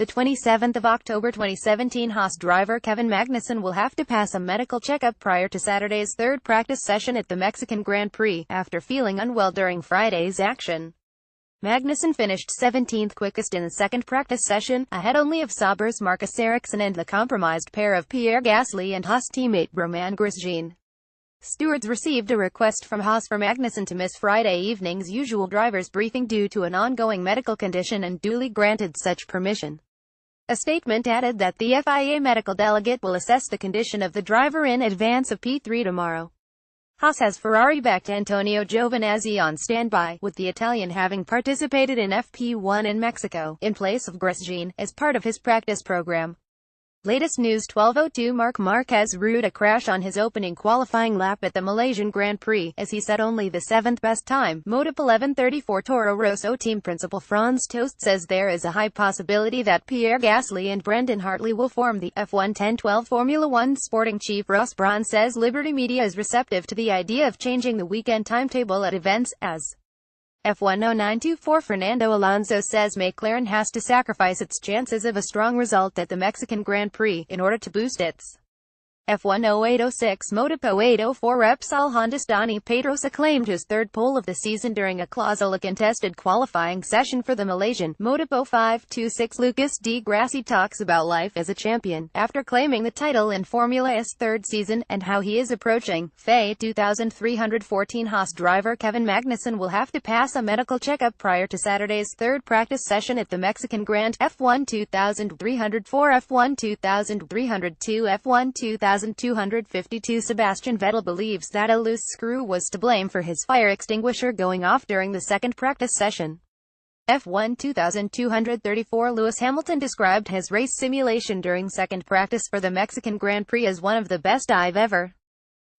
The 27th of October 2017 Haas driver Kevin Magnussen will have to pass a medical checkup prior to Saturday's third practice session at the Mexican Grand Prix, after feeling unwell during Friday's action. Magnussen finished 17th quickest in the second practice session, ahead only of Sauber's Marcus Ericsson and the compromised pair of Pierre Gasly and Haas teammate Romain Grosjean. Stewards received a request from Haas for Magnussen to miss Friday evening's usual driver's briefing due to an ongoing medical condition and duly granted such permission. A statement added that the FIA medical delegate will assess the condition of the driver in advance of P3 tomorrow. Haas has Ferrari-backed Antonio Giovinazzi on standby, with the Italian having participated in FP1 in Mexico, in place of Grosjean, as part of his practice program. Latest news: 12:02 Marc Marquez rued a crash on his opening qualifying lap at the Malaysian Grand Prix, as he set only the 7th best time. Moto 11:34 Toro Rosso team principal Franz Tost says there is a high possibility that Pierre Gasly and Brendan Hartley will form the F1 10-12 Formula One. Sporting chief Ross Brawn says Liberty Media is receptive to the idea of changing the weekend timetable at events, as F1 0924 Fernando Alonso says McLaren has to sacrifice its chances of a strong result at the Mexican Grand Prix, in order to boost its F1 0806 Moto 0804 Repsol Honda's Dani Pedrosa claimed his third pole of the season during a close-contested qualifying session for the Malaysian Moto 526. Lucas Di Grassi talks about life as a champion, after claiming the title in Formula's third season, and how he is approaching FA 2314. Haas driver Kevin Magnussen will have to pass a medical checkup prior to Saturday's third practice session at the Mexican Grand F1 2304, F1 2302, F1 2252. Sebastian Vettel believes that a loose screw was to blame for his fire extinguisher going off during the second practice session. F1 2234 Lewis Hamilton described his race simulation during second practice for the Mexican Grand Prix as one of the best I've ever.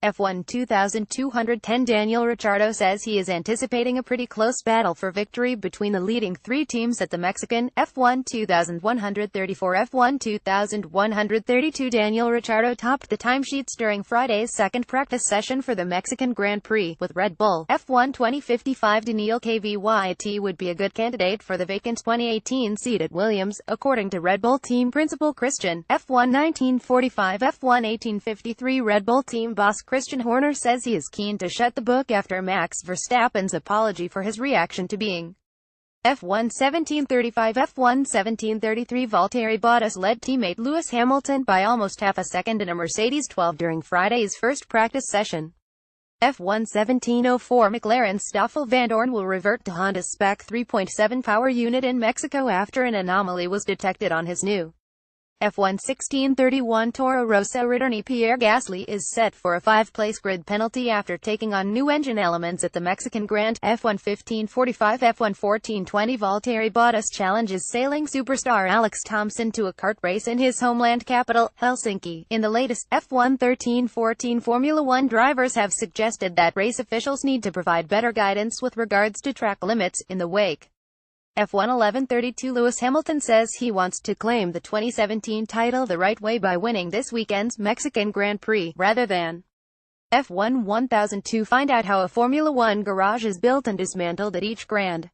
F1 2210 Daniel Ricciardo says he is anticipating a pretty close battle for victory between the leading three teams at the Mexican F1 2134 F1 2132. Daniel Ricciardo topped the timesheets during Friday's second practice session for the Mexican Grand Prix, with Red Bull. F1 2055 Daniil Kvyat would be a good candidate for the vacant 2018 seat at Williams, according to Red Bull team principal Christian. F1 1945 F1 1853 Red Bull team boss Christian Horner says he is keen to shut the book after Max Verstappen's apology for his reaction to being F1 1735 F1 1733 Valtteri Bottas led teammate Lewis Hamilton by almost half a second in a Mercedes 12 during Friday's first practice session. F1 1704 McLaren's Stoffel Vandoorne will revert to Honda's spec 3.7 power unit in Mexico after an anomaly was detected on his new F1 1631 Toro Rosso returnee Pierre Gasly is set for a 5-place grid penalty after taking on new engine elements at the Mexican Grand F1 1545 F1 1420 Valtteri Bottas challenges sailing superstar Alex Thompson to a kart race in his homeland capital, Helsinki. In the latest F1 1314 Formula One drivers have suggested that race officials need to provide better guidance with regards to track limits in the wake. F1 1132 Lewis Hamilton says he wants to claim the 2017 title the right way by winning this weekend's Mexican Grand Prix, rather than F1 1002. Find out how a Formula One garage is built and dismantled at each Grand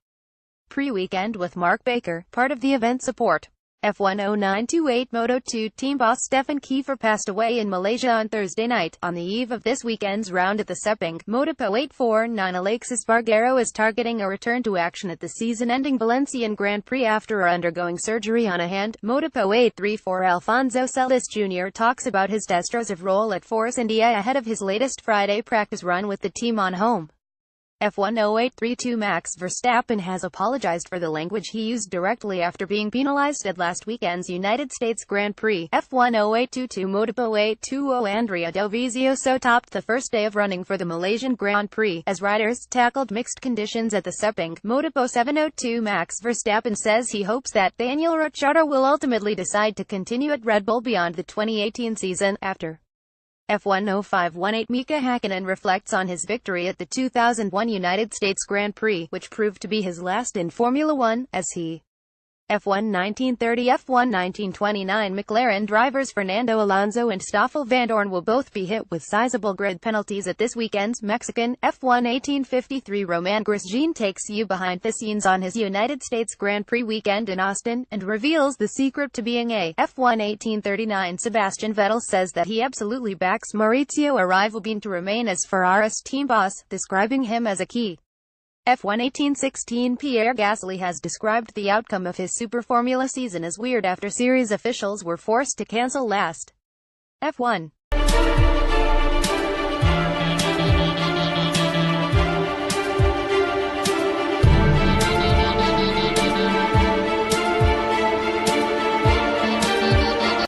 Prix weekend with Mark Baker, part of the event support. F1 0928 Moto2 team boss Stefan Kiefer passed away in Malaysia on Thursday night, on the eve of this weekend's round at the Sepang. Moto 849 Alexis Spargaro is targeting a return to action at the season-ending Valencian Grand Prix after undergoing surgery on a hand. Moto 834 Alfonso Celis Jr. talks about his destructive role at Force India ahead of his latest Friday practice run with the team on home. F1 0832 Max Verstappen has apologized for the language he used directly after being penalized at last weekend's United States Grand Prix. F1 0822 Moto 820 Andrea Dovizioso topped the first day of running for the Malaysian Grand Prix, as riders tackled mixed conditions at the Sepang. Moto 702 Max Verstappen says he hopes that Daniel Ricciardo will ultimately decide to continue at Red Bull beyond the 2018 season, after F1 0518 Mika Hakkinen reflects on his victory at the 2001 United States Grand Prix, which proved to be his last in Formula One, as he F1 1930 F1 1929 McLaren drivers Fernando Alonso and Stoffel Vandoorne will both be hit with sizable grid penalties at this weekend's Mexican F1 1853. Romain Grosjean takes you behind the scenes on his United States Grand Prix weekend in Austin, and reveals the secret to being a F1 1839. Sebastian Vettel says that he absolutely backs Maurizio Arrivabene to remain as Ferrari's team boss, describing him as a key F1 1816. Pierre Gasly has described the outcome of his Super Formula season as weird after series officials were forced to cancel last F1